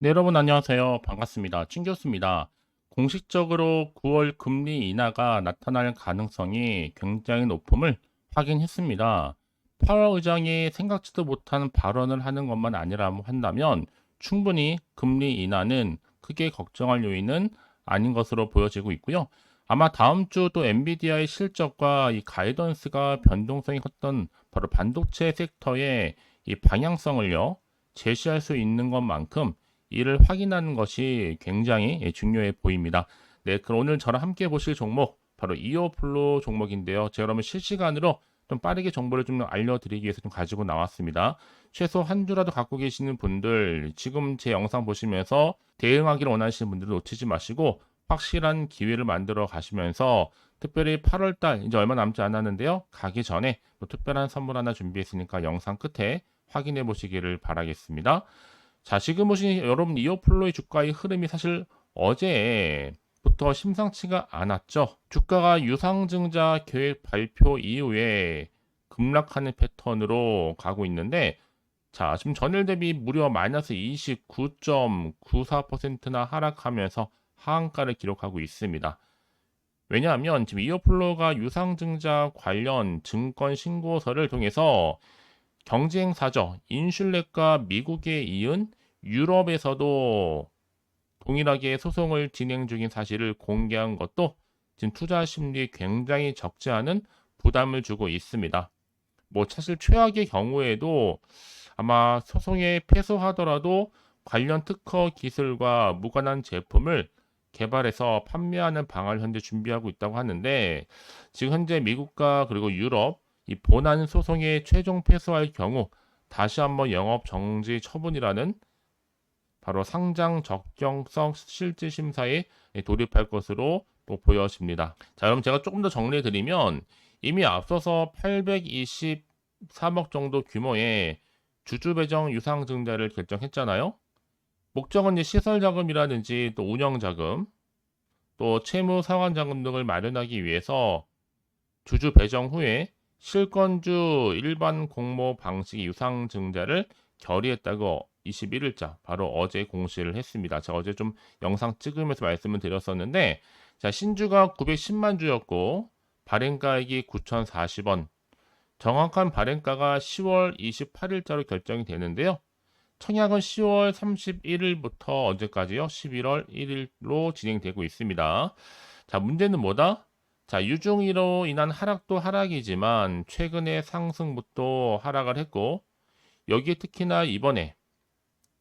네, 여러분 안녕하세요. 반갑습니다. 친 교수입니다. 공식적으로 9월 금리 인하가 나타날 가능성이 굉장히 높음을 확인했습니다. 파월 의장이 생각지도 못한 발언을 하는 것만 아니라 한다면 충분히 금리 인하는 크게 걱정할 요인은 아닌 것으로 보여지고 있고요. 아마 다음 주 또 엔비디아의 실적과 이 가이던스가 변동성이 컸던 바로 반도체 섹터의 이 방향성을요, 제시할 수 있는 것만큼 이를 확인하는 것이 굉장히 중요해 보입니다. 네, 그럼 오늘 저랑 함께 보실 종목 바로 이오플로 종목인데요. 제가 그러면 실시간으로 좀 빠르게 정보를 좀 알려드리기 위해서 좀 가지고 나왔습니다. 최소 한 주라도 갖고 계시는 분들 지금 제 영상 보시면서 대응하기를 원하시는 분들은 놓치지 마시고 확실한 기회를 만들어 가시면서 특별히 8월달 이제 얼마 남지 않았는데요. 가기 전에 또 특별한 선물 하나 준비했으니까 영상 끝에 확인해 보시기를 바라겠습니다. 자, 지금 보신 여러분 이어플로의 주가의 흐름이 사실 어제부터 심상치가 않았죠. 주가가 유상증자 계획 발표 이후에 급락하는 패턴으로 가고 있는데, 자, 지금 전일 대비 무려 마이너스 29.94%나 하락하면서 하한가를 기록하고 있습니다. 왜냐하면 지금 이어플로가 유상증자 관련 증권 신고서를 통해서 경쟁사죠. 인슐렛과 미국에 이은 유럽에서도 동일하게 소송을 진행 중인 사실을 공개한 것도 지금 투자 심리에 굉장히 적지 않은 부담을 주고 있습니다. 뭐 사실 최악의 경우에도 아마 소송에 패소하더라도 관련 특허 기술과 무관한 제품을 개발해서 판매하는 방안을 현재 준비하고 있다고 하는데, 지금 현재 미국과 그리고 유럽 이 본안 소송에 최종 패소할 경우 다시 한번 영업 정지 처분이라는 바로 상장 적정성 실질 심사에 돌입할 것으로 또 보여집니다. 자, 그럼 제가 조금 더 정리해 드리면 이미 앞서서 823억 정도 규모의 주주 배정 유상 증자를 결정했잖아요. 목적은 이제 시설 자금이라든지 또 운영 자금, 또 채무 상환 자금 등을 마련하기 위해서 주주 배정 후에 실권주 일반 공모 방식 유상 증자를 결의했다고 21일자 바로 어제 공시를 했습니다. 제가 어제 좀 영상 찍으면서 말씀을 드렸었는데, 자, 신주가 910만 주였고 발행가액이 9,040원, 정확한 발행가가 10월 28일자로 결정이 되는데요. 청약은 10월 31일부터 언제까지요? 11월 1일로 진행되고 있습니다. 자, 문제는 뭐다? 자, 유중이로 인한 하락도 하락이지만 최근에 상승부터 하락을 했고, 여기에 특히나 이번에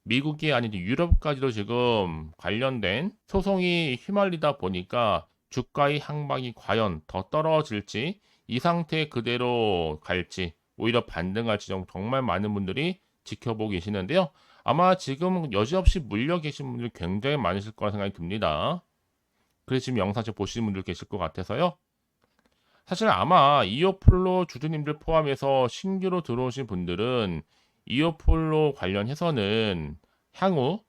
미국이 아닌 유럽까지도 지금 관련된 소송이 휘말리다 보니까 주가의 향방이 과연 더 떨어질지, 이 상태 그대로 갈지, 오히려 반등할지 정말 많은 분들이 지켜보고 계시는데요. 아마 지금 여지없이 물려 계신 분들 굉장히 많으실 거라 생각이 듭니다. 그래서 지금 영상 보시는 분들 계실 것 같아서요. 사실 아마 이어폴로 주주님들 포함해서 신규로 들어오신 분들은 이어폴로 관련해서는 향후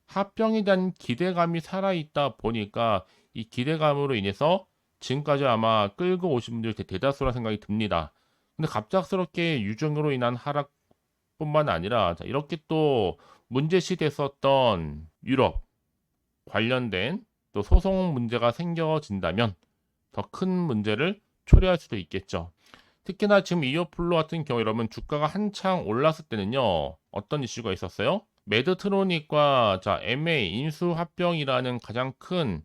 합병에 대한 기대감이 살아있다 보니까 이 기대감으로 인해서 지금까지 아마 끌고 오신 분들 대다수라 생각이 듭니다. 근데 갑작스럽게 유증으로 인한 하락뿐만 아니라 이렇게 또 문제시 됐었던 유럽 관련된 또 소송 문제가 생겨진다면 더 큰 문제를 초래할 수도 있겠죠. 특히나 지금 이어플로 같은 경우 여러분 주가가 한창 올랐을 때는요. 어떤 이슈가 있었어요? 메드트로닉과 MA 인수 합병이라는 가장 큰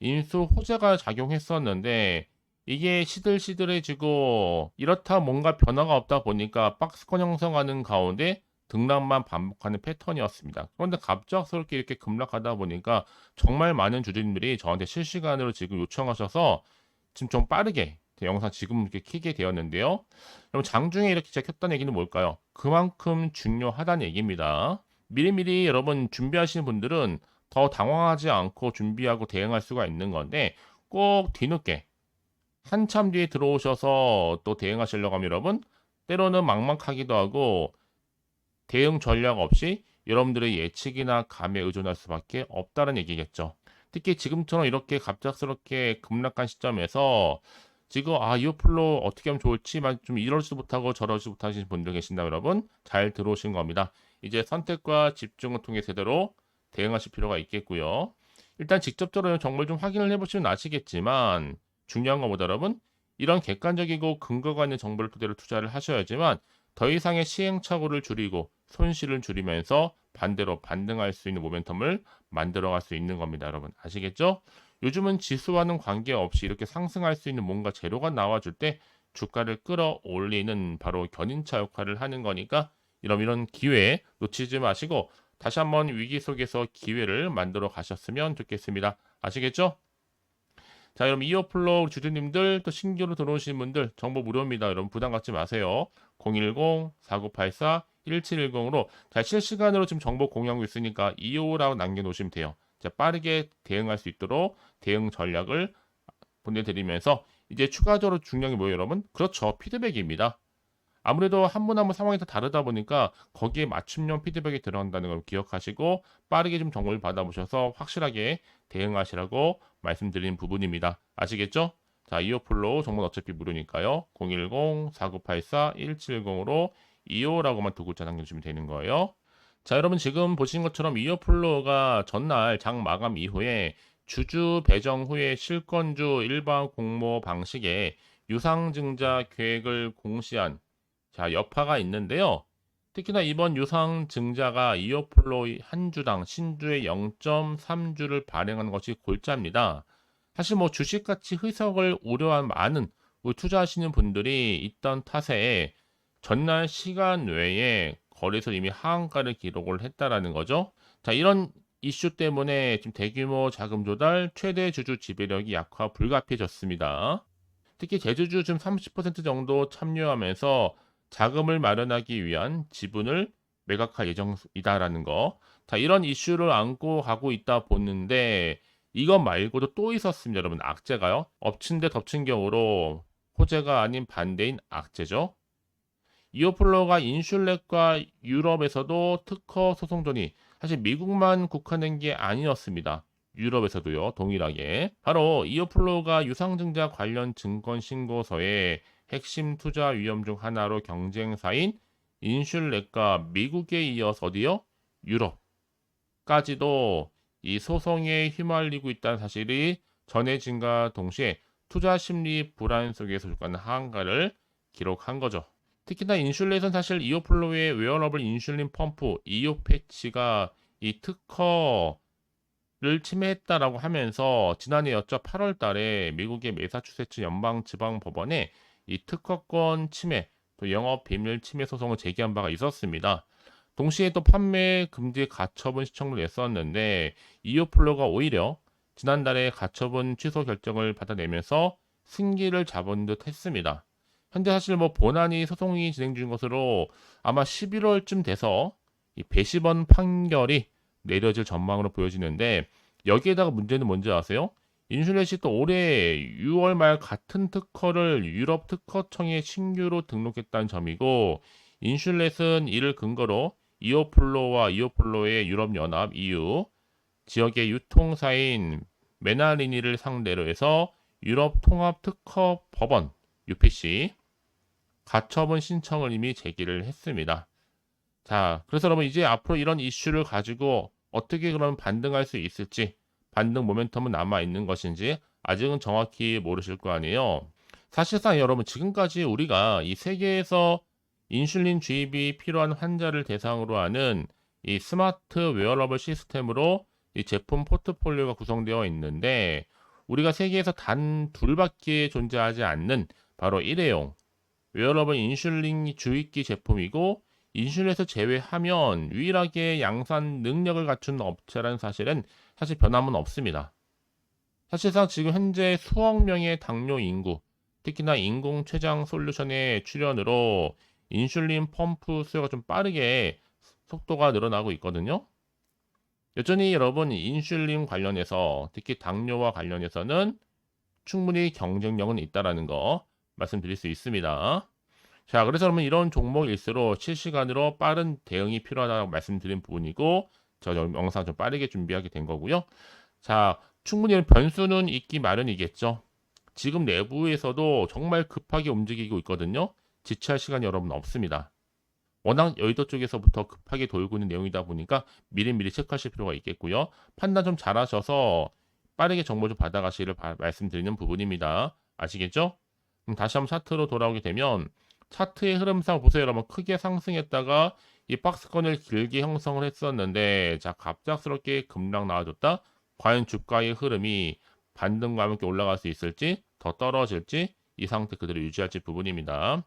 인수 호재가 작용했었는데, 이게 시들시들해지고 이렇다 뭔가 변화가 없다 보니까 박스권 형성하는 가운데 등락만 반복하는 패턴이었습니다. 그런데 갑작스럽게 이렇게 급락하다 보니까 정말 많은 주주님들이 저한테 실시간으로 지금 요청하셔서 지금 좀 빠르게 제 영상 지금 이렇게 키게 되었는데요. 그럼 장중에 이렇게 제가 켰다는 얘기는 뭘까요? 그만큼 중요하다는 얘기입니다. 미리미리 여러분 준비하시는 분들은 더 당황하지 않고 준비하고 대응할 수가 있는 건데, 꼭 뒤늦게 한참 뒤에 들어오셔서 또 대응하시려고 하면 여러분 때로는 막막하기도 하고 대응 전략 없이 여러분들의 예측이나 감에 의존할 수밖에 없다는 얘기겠죠. 특히 지금처럼 이렇게 갑작스럽게 급락한 시점에서 지금 이어플로 어떻게 하면 좋을지만 좀 이러지도 못하고 저러지도 못하시는 분들 계신다 여러분 잘 들어오신 겁니다. 이제 선택과 집중을 통해 제대로 대응하실 필요가 있겠고요. 일단 직접적으로 정보를 좀 확인을 해보시면 아시겠지만 중요한 것보다 여러분 이런 객관적이고 근거가 있는 정보를 토대로 투자를 하셔야지만 더 이상의 시행착오를 줄이고 손실을 줄이면서 반대로 반등할 수 있는 모멘텀을 만들어갈 수 있는 겁니다. 여러분 아시겠죠? 요즘은 지수와는 관계없이 이렇게 상승할 수 있는 뭔가 재료가 나와줄 때 주가를 끌어올리는 바로 견인차 역할을 하는 거니까 이런 기회 놓치지 마시고 다시 한번 위기 속에서 기회를 만들어 가셨으면 좋겠습니다. 아시겠죠? 자, 여러분 이어플로 주주님들 또 신규로 들어오신 분들 정보 무료입니다. 여러분 부담 갖지 마세요. 010-4984-1710으로 자, 실시간으로 지금 정보 공유하고 있으니까 25라고 남겨놓으시면 돼요. 자, 빠르게 대응할 수 있도록 대응 전략을 보내드리면서 이제 추가적으로 중요한 게 뭐예요, 여러분? 그렇죠. 피드백입니다. 아무래도 한 분 한 분 상황이 다 다르다 보니까 거기에 맞춤형 피드백이 들어간다는 걸 기억하시고 빠르게 좀 정보를 받아보셔서 확실하게 대응하시라고 말씀드린 부분입니다. 아시겠죠? 자, 이어플로우 정보는 어차피 무료니까요. 010-4984-1710으로 25라고만 두 글자 남겨주시면 되는 거예요. 자, 여러분 지금 보신 것처럼 이어플로우가 전날 장 마감 이후에 주주 배정 후에 실권주 일반 공모 방식의 유상증자 계획을 공시한 자, 여파가 있는데요. 특히나 이번 유상증자가 이어플로우 한 주당 신주의 0.3주를 발행한 것이 골자입니다. 사실 뭐 주식가치 희석을 우려한 많은 우리 투자하시는 분들이 있던 탓에 전날 시간 외에 거래소 이미 하한가를 기록을 했다라는 거죠. 자, 이런 이슈 때문에 지금 대규모 자금 조달, 최대 주주 지배력이 약화 불가피해졌습니다. 특히 제주주 지금 30% 정도 참여하면서 자금을 마련하기 위한 지분을 매각할 예정이다라는 거. 자, 이런 이슈를 안고 가고 있다 보는데 이것 말고도 또 있었습니다, 여러분. 악재가요. 엎친 데 덮친 경우로 호재가 아닌 반대인 악재죠. 이어플로가 인슐렛과 유럽에서도 특허 소송전이 사실 미국만 국한된 게 아니었습니다. 유럽에서도요, 동일하게. 바로 이어플로가 유상증자 관련 증권 신고서에 핵심 투자 위험 중 하나로 경쟁사인 인슐렛과 미국에 이어서 어디요? 유럽까지도 이 소송에 휘말리고 있다는 사실이 전해진과 동시에 투자 심리 불안 속에서 주가는 하한가를 기록한 거죠. 특히나 인슐렛은 사실 이오플로의 웨어러블 인슐린 펌프 이오 패치가 이 특허를 침해했다라고 하면서 지난해였죠. 8월 달에 미국의 매사추세츠 연방지방법원에 이 특허권 침해, 또 영업 비밀 침해 소송을 제기한 바가 있었습니다. 동시에 또 판매 금지 가처분 시청을 냈었는데 이오플로가 오히려 지난달에 가처분 취소 결정을 받아내면서 승기를 잡은 듯 했습니다. 현재 사실 뭐 본안이 소송이 진행 중인 것으로 아마 11월쯤 돼서 이 배심원 판결이 내려질 전망으로 보여지는데 여기에다가 문제는 뭔지 아세요? 인슐렛이 또 올해 6월 말 같은 특허를 유럽 특허청에 신규로 등록했다는 점이고 인슐렛은 이를 근거로 이오플로와 이오플로의 유럽연합 EU 지역의 유통사인 메나리니를 상대로 해서 유럽 통합 특허 법원 UPC 가처분 신청을 이미 제기를 했습니다. 자, 그래서 여러분 이제 앞으로 이런 이슈를 가지고 어떻게 그럼 반등할 수 있을지, 반등 모멘텀은 남아 있는 것인지 아직은 정확히 모르실 거 아니에요. 사실상 여러분 지금까지 우리가 이 세계에서 인슐린 주입이 필요한 환자를 대상으로 하는 이 스마트 웨어러블 시스템으로 이 제품 포트폴리오가 구성되어 있는데 우리가 세계에서 단 둘밖에 존재하지 않는 바로 일회용 웨어러블 인슐린 주입기 제품이고 인슐렛을 제외하면 유일하게 양산 능력을 갖춘 업체라는 사실은 사실 변함은 없습니다. 사실상 지금 현재 수억 명의 당뇨 인구, 특히나 인공 췌장 솔루션의 출현으로 인슐린 펌프 수요가 좀 빠르게 속도가 늘어나고 있거든요. 여전히 여러분 인슐린 관련해서 특히 당뇨와 관련해서는 충분히 경쟁력은 있다라는 거 말씀드릴 수 있습니다. 자, 그래서 그러면 이런 종목일수록 실시간으로 빠른 대응이 필요하다고 말씀드린 부분이고 저 영상 좀 빠르게 준비하게 된 거고요. 자, 충분히 변수는 있기 마련이겠죠. 지금 내부에서도 정말 급하게 움직이고 있거든요. 지체할 시간이 여러분 없습니다. 워낙 여의도 쪽에서부터 급하게 돌고 있는 내용이다 보니까 미리미리 체크하실 필요가 있겠고요. 판단 좀 잘하셔서 빠르게 정보 좀 받아가시기를 말씀드리는 부분입니다. 아시겠죠? 그럼 다시 한번 차트로 돌아오게 되면 차트의 흐름상 보세요. 여러분 크게 상승했다가 이 박스권을 길게 형성을 했었는데 자 갑작스럽게 급락 나와줬다. 과연 주가의 흐름이 반등과 함께 올라갈 수 있을지 더 떨어질지 이 상태 그대로 유지할지 부분입니다.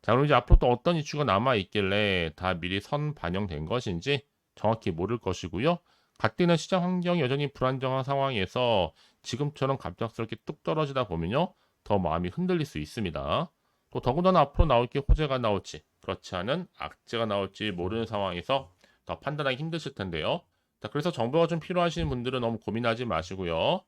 자 그럼 이제 앞으로 또 어떤 이슈가 남아 있길래 다 미리 선 반영된 것인지 정확히 모를 것이고요. 갓되는 시장 환경이 여전히 불안정한 상황에서 지금처럼 갑작스럽게 뚝 떨어지다 보면요. 더 마음이 흔들릴 수 있습니다. 또 더군다나 앞으로 나올 게 호재가 나올지 그렇지 않은 악재가 나올지 모르는 상황에서 더 판단하기 힘드실 텐데요. 자 그래서 정보가 좀 필요하신 분들은 너무 고민하지 마시고요.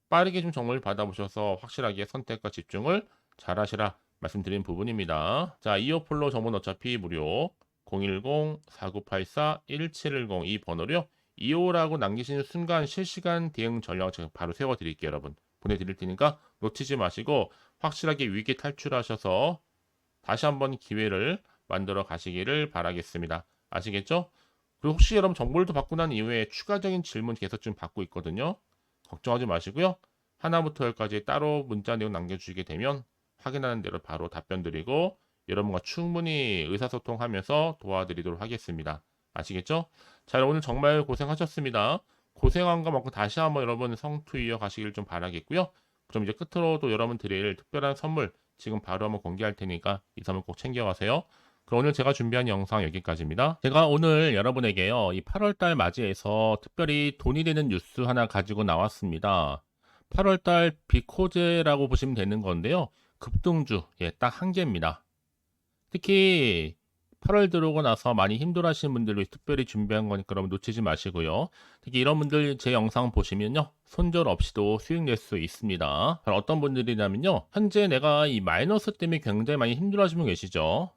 빠르게 좀 정보를 받아보셔서 확실하게 선택과 집중을 잘 하시라 말씀드린 부분입니다. 자, 이어폴로 정보는 어차피 무료 010-4984-1710 이 번호로요. 2호라고 남기시는 순간 실시간 대응 전략을 제가 바로 세워드릴게요, 여러분. 보내드릴 테니까 놓치지 마시고 확실하게 위기 탈출하셔서 다시 한번 기회를 만들어 가시기를 바라겠습니다. 아시겠죠? 그리고 혹시 여러분 정보를 더 받고 난 이후에 추가적인 질문 계속 좀 받고 있거든요. 걱정하지 마시고요. 하나부터 열까지 따로 문자 내용 남겨주시게 되면 확인하는 대로 바로 답변 드리고 여러분과 충분히 의사소통하면서 도와드리도록 하겠습니다. 아시겠죠? 자, 오늘 정말 고생하셨습니다. 고생한 것만큼 다시 한번 여러분 성투 이어가시길 좀 바라겠고요. 그럼 이제 끝으로 또 여러분 드릴 특별한 선물 지금 바로 한번 공개할 테니까 이 선물 꼭 챙겨가세요. 그럼 오늘 제가 준비한 영상 여기까지입니다. 제가 오늘 여러분에게요, 이 8월달 맞이해서 특별히 돈이 되는 뉴스 하나 가지고 나왔습니다. 8월달 비코제라고 보시면 되는 건데요. 급등주, 예, 딱 한 개입니다. 특히 8월 들어오고 나서 많이 힘들어하시는 분들을 위해 특별히 준비한 거니까 여러분 놓치지 마시고요. 특히 이런 분들 제 영상 보시면요. 손절 없이도 수익 낼 수 있습니다. 어떤 분들이냐면요. 현재 내가 이 마이너스 때문에 굉장히 많이 힘들어하시는 분 계시죠.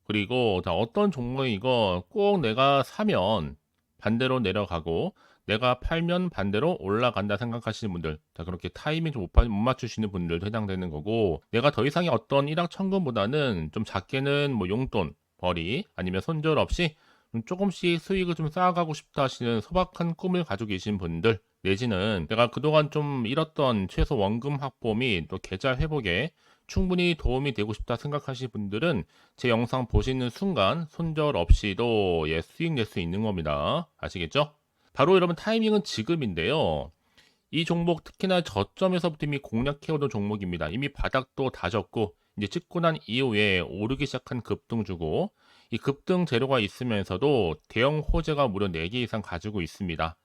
그리고 다 어떤 종목이고 꼭 내가 사면 반대로 내려가고 내가 팔면 반대로 올라간다 생각하시는 분들, 자 그렇게 타이밍 좀 못 맞추시는 분들도 해당되는 거고, 내가 더 이상의 어떤 일확천금보다는 좀 작게는 뭐 용돈, 벌이 아니면 손절 없이 조금씩 수익을 좀 쌓아가고 싶다 하시는 소박한 꿈을 가지고 계신 분들, 내지는 내가 그동안 좀 잃었던 최소 원금 확보 및 또 계좌 회복에 충분히 도움이 되고 싶다 생각하시는 분들은 제 영상 보시는 순간 손절 없이도 예, 수익 낼 수 있는 겁니다. 아시겠죠? 바로 여러분 타이밍은 지금인데요. 이 종목 특히나 저점에서부터 이미 공략해오던 종목입니다. 이미 바닥도 다졌고 이제 찍고 난 이후에 오르기 시작한 급등주고 이 급등 재료가 있으면서도 대형 호재가 무려 4개 이상 가지고 있습니다.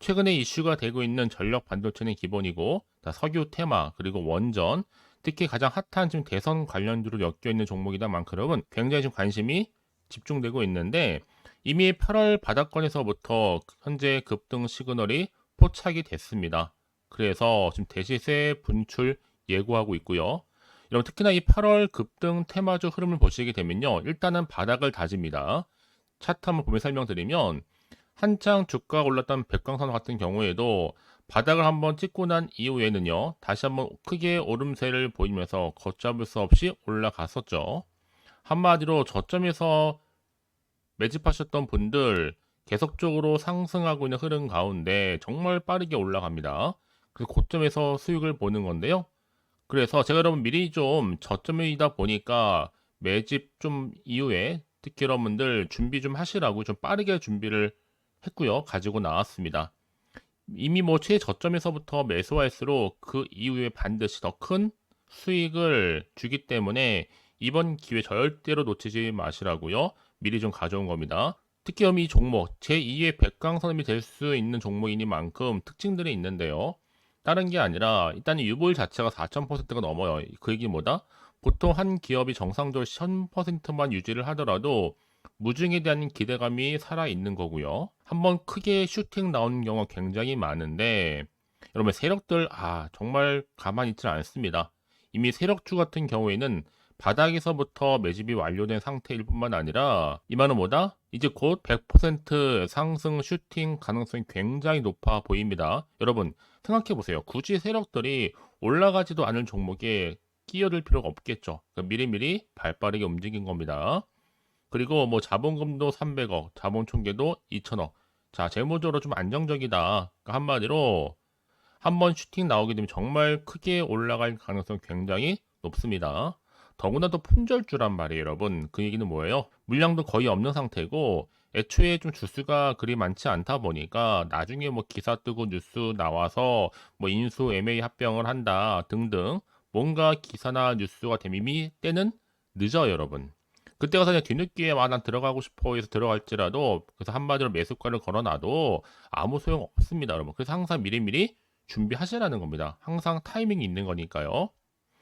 최근에 이슈가 되고 있는 전력 반도체는 기본이고 석유 테마 그리고 원전 특히 가장 핫한 지금 대선 관련주로 엮여 있는 종목이다 만큼 굉장히 좀 관심이 집중되고 있는데 이미 8월 바닥권에서부터 현재 급등 시그널이 포착이 됐습니다. 그래서 지금 대시세 분출 예고하고 있고요. 여러분 특히나 이 8월 급등 테마주 흐름을 보시게 되면요. 일단은 바닥을 다집니다. 차트 한번 보면 설명드리면 한창 주가가 올랐던 백광선 같은 경우에도 바닥을 한번 찍고 난 이후에는요. 다시 한번 크게 오름세를 보이면서 걷잡을 수 없이 올라갔었죠. 한마디로 저점에서 매집하셨던 분들 계속적으로 상승하고 있는 흐름 가운데 정말 빠르게 올라갑니다. 그래서 고점에서 수익을 보는 건데요. 그래서 제가 여러분 미리 좀 저점이다 보니까 매집 좀 이후에 특히 여러분들 준비 좀 하시라고 좀 빠르게 준비를 했고요. 가지고 나왔습니다. 이미 뭐 최저점에서부터 매수할수록 그 이후에 반드시 더 큰 수익을 주기 때문에 이번 기회 절대로 놓치지 마시라고요. 미리 좀 가져온 겁니다. 특히 이 종목 제2의 백강선임이 될 수 있는 종목이니만큼 특징들이 있는데요. 다른 게 아니라 일단 유보율 자체가 4,000%가 넘어요. 그 얘기 뭐다? 보통 한 기업이 정상적으로 1000%만 유지를 하더라도 무중에 대한 기대감이 살아있는 거고요. 한번 크게 슈팅 나오는 경우가 굉장히 많은데 여러분 세력들 정말 가만히 있지 않습니다. 이미 세력주 같은 경우에는 바닥에서부터 매집이 완료된 상태일 뿐만 아니라 이 말은 뭐다? 이제 곧 100% 상승 슈팅 가능성이 굉장히 높아 보입니다. 여러분 생각해 보세요. 굳이 세력들이 올라가지도 않을 종목에 끼어들 필요가 없겠죠. 그러니까 미리미리 발빠르게 움직인 겁니다. 그리고 뭐 자본금도 300억, 자본 총계도 2천억. 자, 재무적으로 좀 안정적이다. 그러니까 한마디로 한번 슈팅 나오게 되면 정말 크게 올라갈 가능성이 굉장히 높습니다. 더구나 또 품절주란 말이에요, 여러분. 그 얘기는 뭐예요? 물량도 거의 없는 상태고 애초에 좀 주수가 그리 많지 않다 보니까 나중에 뭐 기사 뜨고 뉴스 나와서 뭐 인수 MA 합병을 한다 등등 뭔가 기사나 뉴스가 되면 이미 때는 늦어요, 여러분. 그때 가서 그냥 뒤늦게 난 들어가고 싶어 해서 들어갈지라도 그래서 한마디로 매수가를 걸어놔도 아무 소용 없습니다, 여러분. 그래서 항상 미리미리 준비하시라는 겁니다. 항상 타이밍이 있는 거니까요.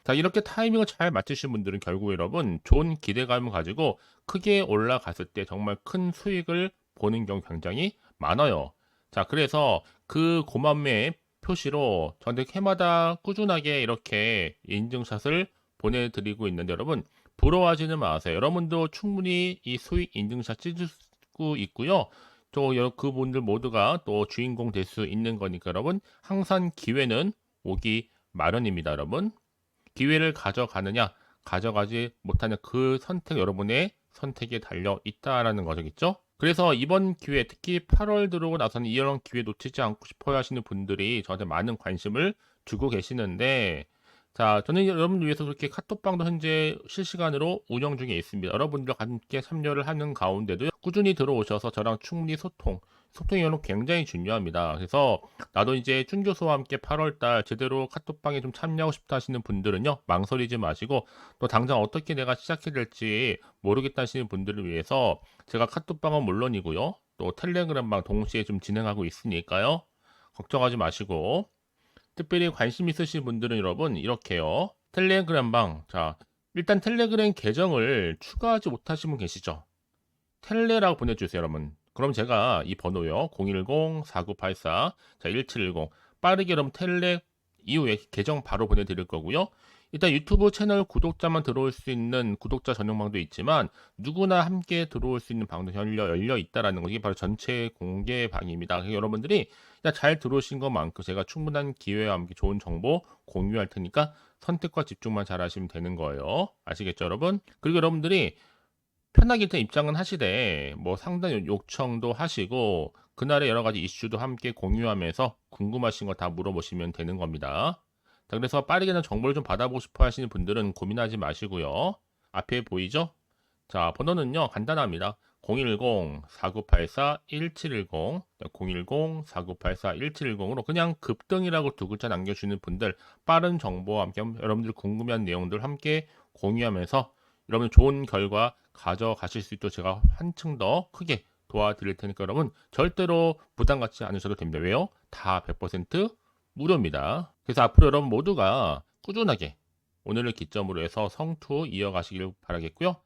자, 이렇게 타이밍을 잘 맞추신 분들은 결국 여러분 좋은 기대감을 가지고 크게 올라갔을 때 정말 큰 수익을 보는 경우 굉장히 많아요. 자, 그래서 그 고만매 표시로 저한테 해마다 꾸준하게 이렇게 인증샷을 보내드리고 있는데 여러분 부러워하지는 마세요. 여러분도 충분히 이 수익 인증샷 찍을 수 있고요. 또 그분들 모두가 또 주인공 될 수 있는 거니까 여러분 항상 기회는 오기 마련입니다, 여러분. 기회를 가져가느냐, 가져가지 못하는 그 선택 여러분의 선택에 달려 있다라는 거겠죠. 그래서 이번 기회, 특히 8월 들어오고 나서는 이런 기회 놓치지 않고 싶어 하시는 분들이 저한테 많은 관심을 주고 계시는데, 자, 저는 여러분들 위해서 그렇게 카톡방도 현재 실시간으로 운영 중에 있습니다. 여러분들과 함께 참여를 하는 가운데도 꾸준히 들어오셔서 저랑 충분히 소통이 여러분 굉장히 중요합니다. 그래서 나도 이제 준 교수와 함께 8월달 제대로 카톡방에 좀 참여하고 싶다 하시는 분들은요, 망설이지 마시고 또 당장 어떻게 내가 시작해야 될지 모르겠다 하시는 분들을 위해서 제가 카톡방은 물론이고요, 또 텔레그램방 동시에 좀 진행하고 있으니까요, 걱정하지 마시고 특별히 관심 있으신 분들은 여러분 이렇게요. 텔레그램방. 자, 일단 텔레그램 계정을 추가하지 못하신 분 계시죠? 텔레라고 보내주세요, 여러분. 그럼 제가 이 번호요. 010-4984, 자, 1710. 빠르게 여러분 텔레 이후에 계정 바로 보내드릴 거고요. 일단 유튜브 채널 구독자만 들어올 수 있는 구독자 전용방도 있지만 누구나 함께 들어올 수 있는 방도 열려 있다라는 거. 이게 바로 전체 공개 방입니다. 그래서 여러분들이 잘 들어오신 것만큼 제가 충분한 기회와 함께 좋은 정보 공유할 테니까 선택과 집중만 잘 하시면 되는 거예요. 아시겠죠, 여러분? 그리고 여러분들이 편하게 일단 입장은 하시되 뭐 상담 요청도 하시고 그날의 여러 가지 이슈도 함께 공유하면서 궁금하신 거 다 물어보시면 되는 겁니다. 자, 그래서 빠르게는 정보를 좀 받아보고 싶어 하시는 분들은 고민하지 마시고요. 앞에 보이죠? 자, 번호는요, 간단합니다. 010-4984-1710, 010-4984-1710으로 그냥 급등이라고 두 글자 남겨주시는 분들, 빠른 정보와 함께 여러분들 궁금한 내용들 함께 공유하면서 여러분 좋은 결과 가져가실 수 있도록 제가 한층 더 크게 도와드릴 테니까 여러분 절대로 부담 갖지 않으셔도 됩니다. 왜요? 다 100% 무료입니다. 그래서 앞으로 여러분 모두가 꾸준하게 오늘을 기점으로 해서 성투 이어가시길 바라겠고요.